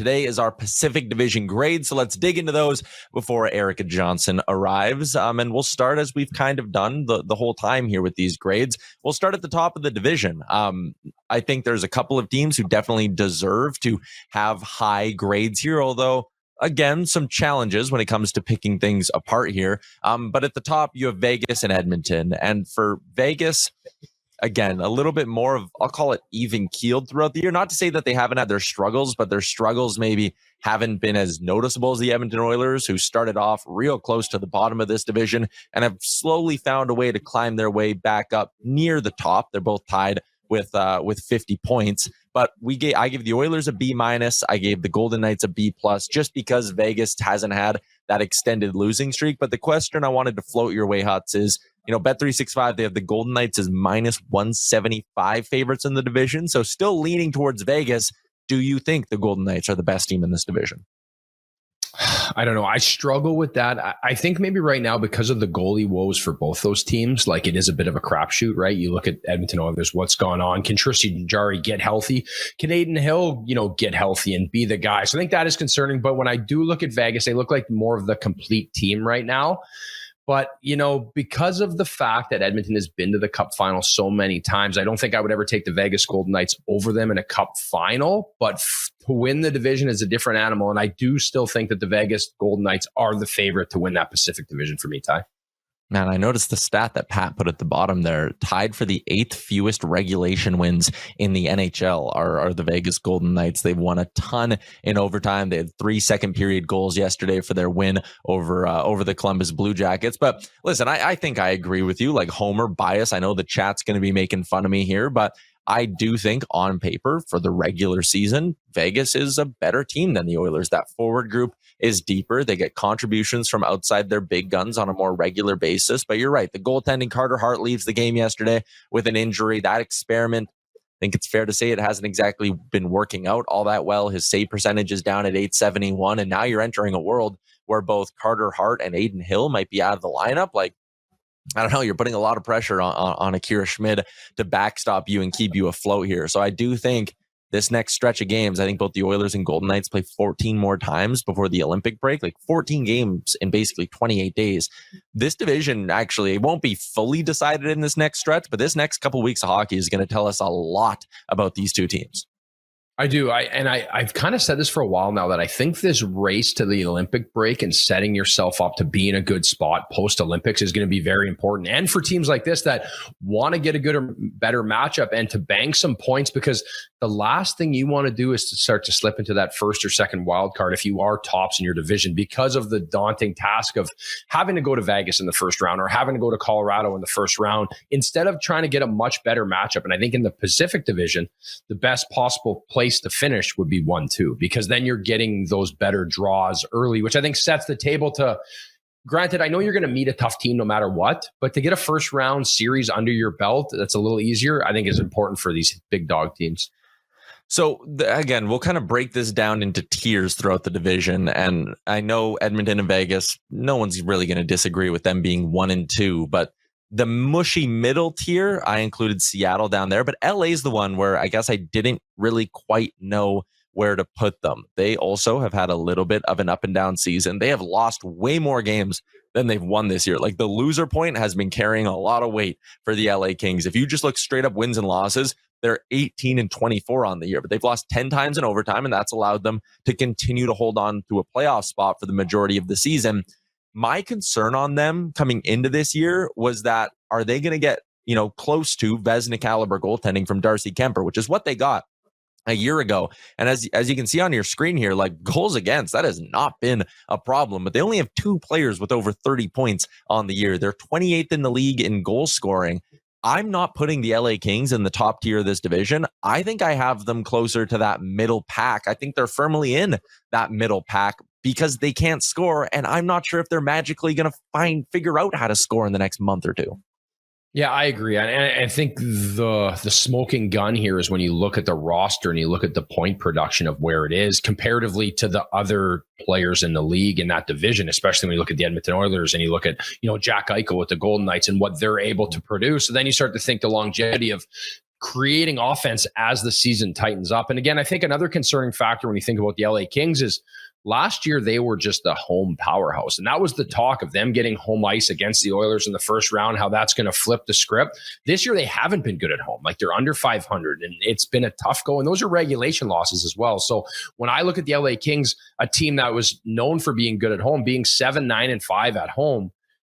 today is our Pacific Division grade. So let's dig into those before Erica Johnson arrives. And we'll start as we've kind of done the whole time here with these grades. We'll start at the top of the division. I think there's a couple of teams who definitely deserve to have high grades here, although again, some challenges when it comes to picking things apart here. But at the top, you have Vegas and Edmonton. And for Vegas, again, a little bit more of, I'll call it even keeled throughout the year. Not to say that they haven't had their struggles, but their struggles maybe haven't been as noticeable as the Edmonton Oilers, who started off real close to the bottom of this division and have slowly found a way to climb their way back up near the top. They're both tied with 50 points. But I give the Oilers a B-. I gave the Golden Knights a B+, just because Vegas hasn't had that extended losing streak. But the question I wanted to float your way, Huts, is, Bet365, they have the Golden Knights as -175 favorites in the division. So still leaning towards Vegas. Do you think the Golden Knights are the best team in this division? I don't know. I struggle with that. I think maybe right now, because of the goalie woes for both those teams, like it is a bit of a crapshoot, right? You look at Edmonton Oilers, what's gone on? Can Tristan Jarry get healthy? Can Aiden Hill, get healthy and be the guy? So I think that is concerning. But when I do look at Vegas, they look like more of the complete team right now. But, because of the fact that Edmonton has been to the Cup final so many times, I don't think I would ever take the Vegas Golden Knights over them in a Cup final. But to win the division is a different animal. And I do still think that the Vegas Golden Knights are the favorite to win that Pacific Division for me, Ty. Man, I noticed the stat that Pat put at the bottom there. Tied for the 8th fewest regulation wins in the NHL are the Vegas Golden Knights. They've won a ton in overtime. They had 3 second period goals yesterday for their win over the Columbus Blue Jackets. But listen, I think I agree with you. Like Homer bias, I know the chat's going to be making fun of me here, but I do think on paper for the regular season, Vegas is a better team than the Oilers. That forward group is deeper. They get contributions from outside their big guns on a more regular basis. But you're right. The goaltending, Carter Hart leaves the game yesterday with an injury. That experiment, I think it's fair to say it hasn't exactly been working out all that well. His save percentage is down at .871. And now you're entering a world where both Carter Hart and Aiden Hill might be out of the lineup. Like, I don't know, you're putting a lot of pressure on Akira Schmid to backstop you and keep you afloat here. So I do think this next stretch of games, I think both the Oilers and Golden Knights play 14 more times before the Olympic break, like 14 games in basically 28 days. This division actually, it won't be fully decided in this next stretch, but this next couple weeks of hockey is going to tell us a lot about these two teams. I do. I've kind of said this for a while now that I think this race to the Olympic break and setting yourself up to be in a good spot post-Olympics is going to be very important. And for teams like this that want to get a good or better matchup and to bank some points, because the last thing you want to do is to start to slip into that first or second wild card if you are tops in your division, because of the daunting task of having to go to Vegas in the first round or having to go to Colorado in the first round instead of trying to get a much better matchup. And I think in the Pacific Division, the best possible place to finish would be 1-2, because then you're getting those better draws early, which I think sets the table to, granted, I know you're going to meet a tough team no matter what, but to get a first round series under your belt that's a little easier, I think is important for these big dog teams. So again, we'll kind of break this down into tiers throughout the division. And I know Edmonton and Vegas, no one's really going to disagree with them being 1 and 2, but the mushy middle tier, I included Seattle down there, but LA is the one where I guess I didn't really quite know where to put them. They also have had a little bit of an up and down season. They have lost way more games than they've won this year. Like the loser point has been carrying a lot of weight for the LA Kings. If you just look straight up wins and losses, they're 18 and 24 on the year, but they've lost 10 times in overtime, and that's allowed them to continue to hold on to a playoff spot for the majority of the season. My concern on them coming into this year was that, are they going to get, close to Vezina caliber goaltending from Darcy Kemper, which is what they got a year ago. And as you can see on your screen here, like goals against, that has not been a problem, but they only have 2 players with over 30 points on the year. They're 28th in the league in goal scoring. I'm not putting the LA Kings in the top tier of this division. I think I have them closer to that middle pack. I think they're firmly in that middle pack because they can't score. And I'm not sure if they're magically going to figure out how to score in the next month or two. Yeah, I agree. And I think the smoking gun here is when you look at the roster and you look at the point production of where it is comparatively to the other players in the league in that division, especially when you look at the Edmonton Oilers and you look at, Jack Eichel with the Golden Knights and what they're able to produce. So then you start to think the longevity of creating offense as the season tightens up. And again, I think another concerning factor when you think about the LA Kings is last year they were just a home powerhouse. And that was the talk of them getting home ice against the Oilers in the first round, how that's going to flip the script. This year they haven't been good at home. Like they're under 500 and it's been a tough go. And those are regulation losses as well. So when I look at the LA Kings, a team that was known for being good at home, being 7-9-5 at home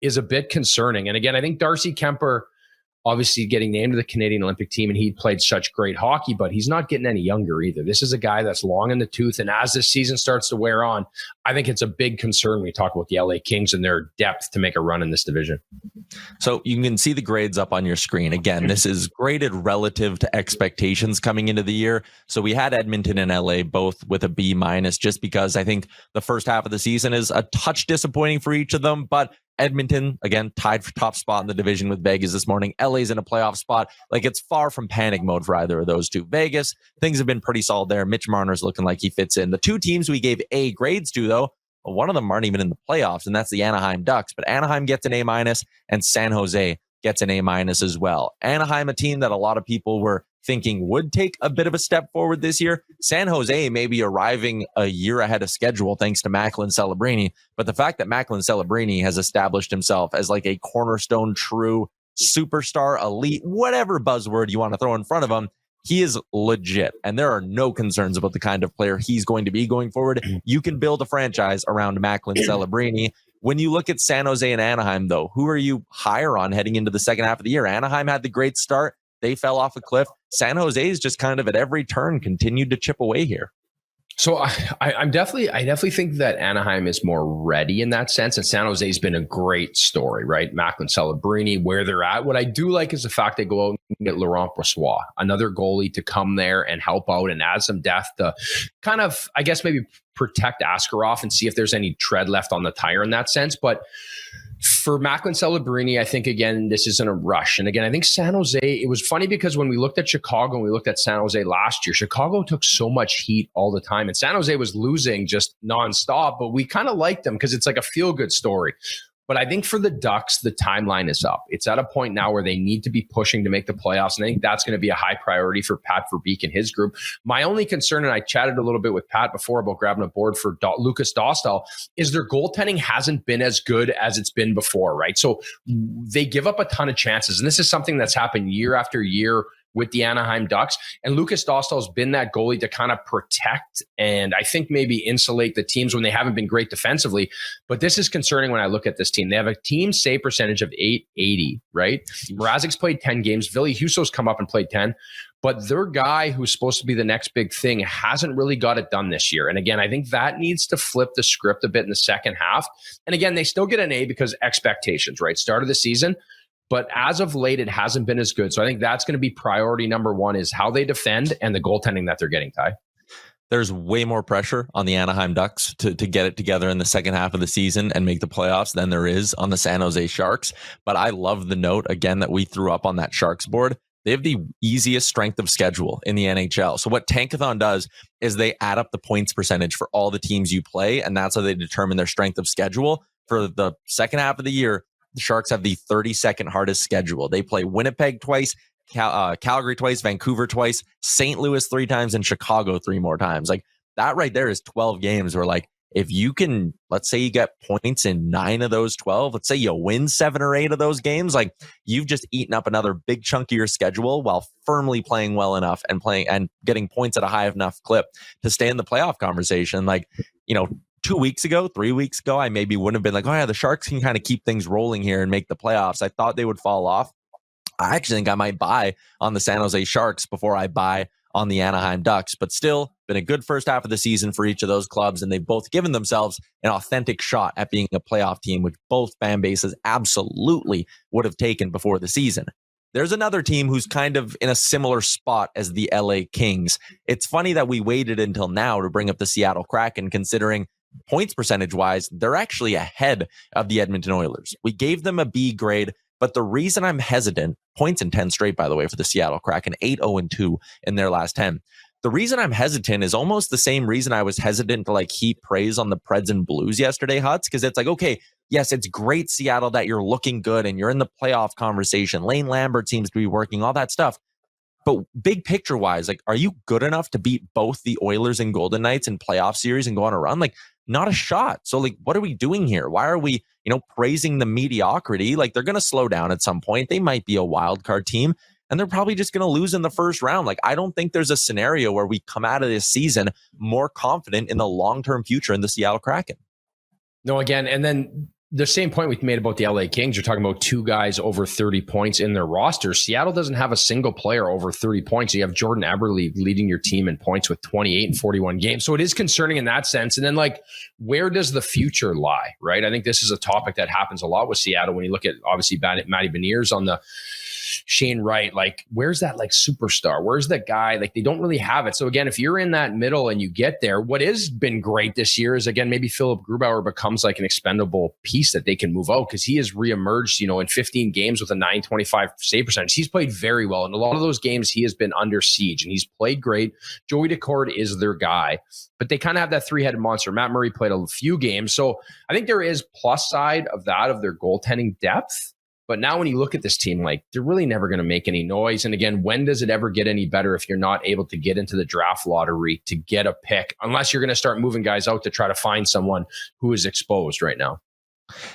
is a bit concerning. And again, I think Darcy Kemper, obviously getting named to the Canadian Olympic team, and he played such great hockey, but he's not getting any younger either. This is a guy that's long in the tooth, and as this season starts to wear on, I think it's a big concern when we talk about the LA Kings and their depth to make a run in this division. So you can see the grades up on your screen. Again, this is graded relative to expectations coming into the year. So we had Edmonton and LA both with a B minus, just because I think the first half of the season is a touch disappointing for each of them, but Edmonton, again, tied for top spot in the division with Vegas this morning. LA's in a playoff spot. Like, it's far from panic mode for either of those two. Vegas, things have been pretty solid there. Mitch Marner's looking like he fits in. The two teams we gave A grades to, though, well, one of them aren't even in the playoffs, and that's the Anaheim Ducks. But Anaheim gets an A minus, and San Jose gets an A minus as well. Anaheim, a team that a lot of people were thinking would take a bit of a step forward this year. San Jose may be arriving a year ahead of schedule thanks to Macklin Celebrini. But the fact that Macklin Celebrini has established himself as like a cornerstone, true superstar, elite, whatever buzzword you want to throw in front of him, he is legit. And there are no concerns about the kind of player he's going to be going forward. You can build a franchise around Macklin Celebrini. When you look at San Jose and Anaheim, though, who are you higher on heading into the second half of the year? Anaheim had the great start. They fell off a cliff. San Jose is just kind of at every turn continued to chip away here. So I definitely think that Anaheim is more ready in that sense, and San Jose's been a great story, right? Macklin Celebrini, where they're at. What I do like is the fact they go out and get Laurent Brossoit, another goalie to come there and help out and add some depth to kind of, I guess, maybe protect Askarov and see if there's any tread left on the tire in that sense. But for Macklin Celebrini, I think, again, this isn't a rush. And again, I think San Jose, it was funny because when we looked at Chicago and we looked at San Jose last year, Chicago took so much heat all the time. And San Jose was losing just nonstop, but we kind of liked them because it's like a feel-good story. But I think for the Ducks, the timeline is up. It's at a point now where they need to be pushing to make the playoffs. And I think that's going to be a high priority for Pat Verbeek and his group. My only concern, and I chatted a little bit with Pat before about grabbing a board for Lucas Dostal, is their goaltending hasn't been as good as it's been before, right? So they give up a ton of chances. And this is something that's happened year after year with the Anaheim Ducks. And Lucas Dostal's been that goalie to kind of protect and I think maybe insulate the teams when they haven't been great defensively. But this is concerning when I look at this team. They have a team save percentage of .880, right? Mrazek's played 10 games. Ville Husso's come up and played 10. But their guy who's supposed to be the next big thing hasn't really got it done this year. And again, I think that needs to flip the script a bit in the second half. And again, they still get an A because expectations, right? Start of the season. But as of late, it hasn't been as good. So I think that's going to be priority number one, is how they defend and the goaltending that they're getting, Ty. There's way more pressure on the Anaheim Ducks to get it together in the second half of the season and make the playoffs than there is on the San Jose Sharks. But I love the note, again, that we threw up on that Sharks board. They have the easiest strength of schedule in the NHL. So what Tankathon does is they add up the points percentage for all the teams you play, and that's how they determine their strength of schedule. For the second half of the year, the Sharks have the 32nd hardest schedule. They play Winnipeg twice, Calgary twice, Vancouver twice, St. Louis 3 times, and Chicago 3 more times. Like, that right there is 12 games where, like, if you can, let's say you get points in 9 of those 12, let's say you win 7 or 8 of those games, like, you've just eaten up another big chunk of your schedule while firmly playing well enough and playing and getting points at a high enough clip to stay in the playoff conversation. Like, 2 weeks ago, 3 weeks ago, I maybe wouldn't have been like, oh yeah, the Sharks can kind of keep things rolling here and make the playoffs. I thought they would fall off. I actually think I might buy on the San Jose Sharks before I buy on the Anaheim Ducks, but still been a good first half of the season for each of those clubs. And they've both given themselves an authentic shot at being a playoff team, which both fan bases absolutely would have taken before the season. There's another team who's kind of in a similar spot as the LA Kings. It's funny that we waited until now to bring up the Seattle Kraken, considering points percentage wise, they're actually ahead of the Edmonton Oilers. We gave them a B grade, but the reason I'm hesitant, points in 10 straight, by the way, for the Seattle Kraken, 8-0-2 in their last 10. The reason I'm hesitant is almost the same reason I was hesitant to like heap praise on the Preds and Blues yesterday, Huts, because it's like, okay, yes, it's great, Seattle, that you're looking good and you're in the playoff conversation. Lane Lambert seems to be working, all that stuff. But big picture wise, like, are you good enough to beat both the Oilers and Golden Knights in playoff series and go on a run? Like, not a shot. So, like, what are we doing here? Why are we, praising the mediocrity? Like, they're going to slow down at some point. They might be a wild card team, and they're probably just going to lose in the first round. Like, I don't think there's a scenario where we come out of this season more confident in the long-term future in the Seattle Kraken. No, again, and then the same point we made about the LA Kings, you're talking about two guys over 30 points in their roster. Seattle doesn't have a single player over 30 points. You have Jordan Eberle leading your team in points with 28 and 41 games. So it is concerning in that sense. And then, like, where does the future lie, right? I think this is a topic that happens a lot with Seattle when you look at, obviously, Matty Beniers on the Shane Wright. Like, where's that, like, superstar? Where's that guy? Like, they don't really have it. So again, if you're in that middle and you get there, what has been great this year is, again, maybe Philip Grubauer becomes like an expendable piece that they can move out, because he has reemerged, in 15 games with a 925 save percentage. He's played very well. In a lot of those games, he has been under siege and he's played great. Joey Decord is their guy, but they kind of have that three-headed monster. Matt Murray played a few games. So I think there is plus side of that, of their goaltending depth. But now when you look at this team, like, they're really never going to make any noise. And again, when does it ever get any better if you're not able to get into the draft lottery to get a pick, unless you're going to start moving guys out to try to find someone who is exposed right now?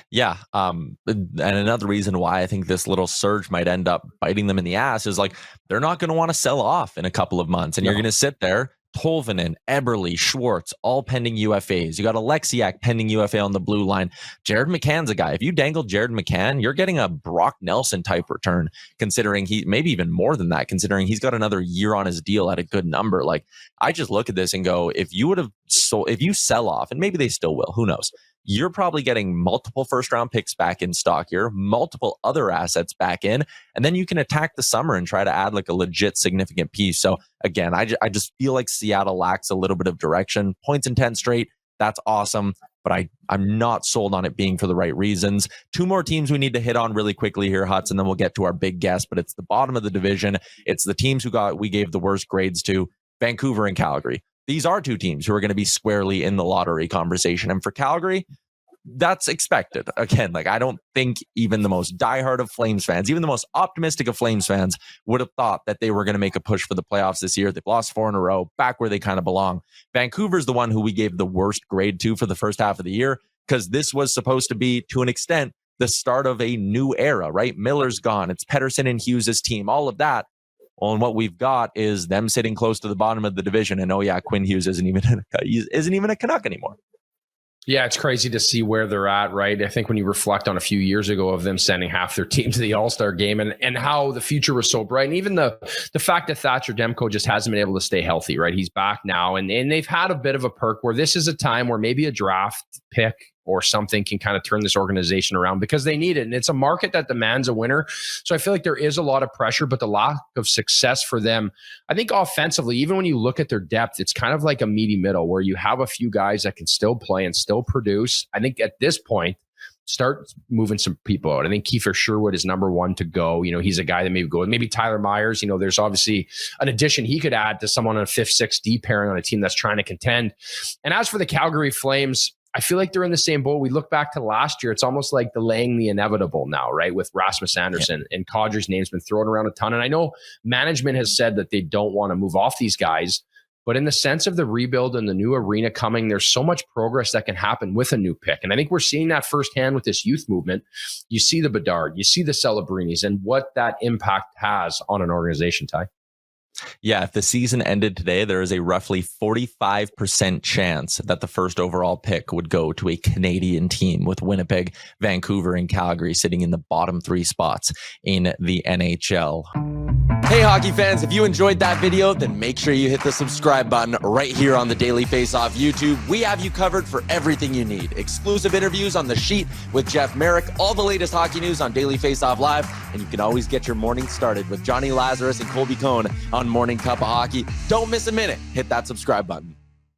Yeah. And another reason why I think this little surge might end up biting them in the ass is, like, they're not going to want to sell off in a couple of months. And you're going to sit there. Tolvanen, Eberle, Schwartz, all pending UFAs. You got Alexiak pending UFA on the blue line. Jared McCann's a guy. If you dangle Jared McCann, you're getting a Brock Nelson type return, considering he, maybe even more than that, considering he's got another year on his deal at a good number. Like, I just look at this and go, if you sell off, and maybe they still will, who knows? You're probably getting multiple first-round picks back in stock here, multiple other assets back in, and then you can attack the summer and try to add, like, a legit significant piece. So, again, I just feel like Seattle lacks a little bit of direction. Points in 10 straight, that's awesome, but I'm not sold on it being for the right reasons. Two more teams we need to hit on really quickly here, Hutz, and then we'll get to our big guest, but it's the bottom of the division. It's the teams we gave the worst grades to, Vancouver and Calgary. These are two teams who are going to be squarely in the lottery conversation. And for Calgary, that's expected. Again, like, I don't think even the most diehard of Flames fans, even the most optimistic of Flames fans, would have thought that they were going to make a push for the playoffs this year. They've lost 4 in a row, back where they kind of belong. Vancouver's the one who we gave the worst grade to for the first half of the year, because this was supposed to be, to an extent, the start of a new era, right? Miller's gone. It's Pettersson and Hughes' team, all of that. Well, and what we've got is them sitting close to the bottom of the division. And Quinn Hughes isn't even a Canuck anymore. Yeah, it's crazy to see where they're at, right? I think when you reflect on a few years ago of them sending half their team to the All-Star game and how the future was so bright. And even the fact that Thatcher Demko just hasn't been able to stay healthy, right? He's back now. And they've had a bit of a perk where this is a time where maybe a draft pick or something can kind of turn this organization around, because they need it. And it's a market that demands a winner. So I feel like there is a lot of pressure, but the lack of success for them, I think offensively, even when you look at their depth, it's kind of like a meaty middle where you have a few guys that can still play and still produce. I think at this point, start moving some people out. I think Kiefer Sherwood is number one to go. He's a guy that maybe go. Maybe Tyler Myers, there's obviously an addition he could add to someone on a 5th, 6th D pairing on a team that's trying to contend. And as for the Calgary Flames, I feel like they're in the same boat. We look back to last year. It's almost like delaying the inevitable now, right? With Rasmus Andersson and Kadri's name's been thrown around a ton. And I know management has said that they don't want to move off these guys, but in the sense of the rebuild and the new arena coming, there's so much progress that can happen with a new pick. And I think we're seeing that firsthand with this youth movement. You see the Bedard, you see the Celebrinis, and what that impact has on an organization, Ty. Yeah, if the season ended today, there is a roughly 45% chance that the first overall pick would go to a Canadian team, with Winnipeg, Vancouver, and Calgary sitting in the bottom 3 spots in the NHL. Hey, hockey fans, if you enjoyed that video, then make sure you hit the subscribe button right here on the Daily Faceoff YouTube. We have you covered for everything you need. Exclusive interviews on The Sheet with Jeff Merrick, all the latest hockey news on Daily Faceoff Live, and you can always get your morning started with Johnny Lazarus and Colby Cohn on Morning Cup of Hockey. Don't miss a minute. Hit that subscribe button.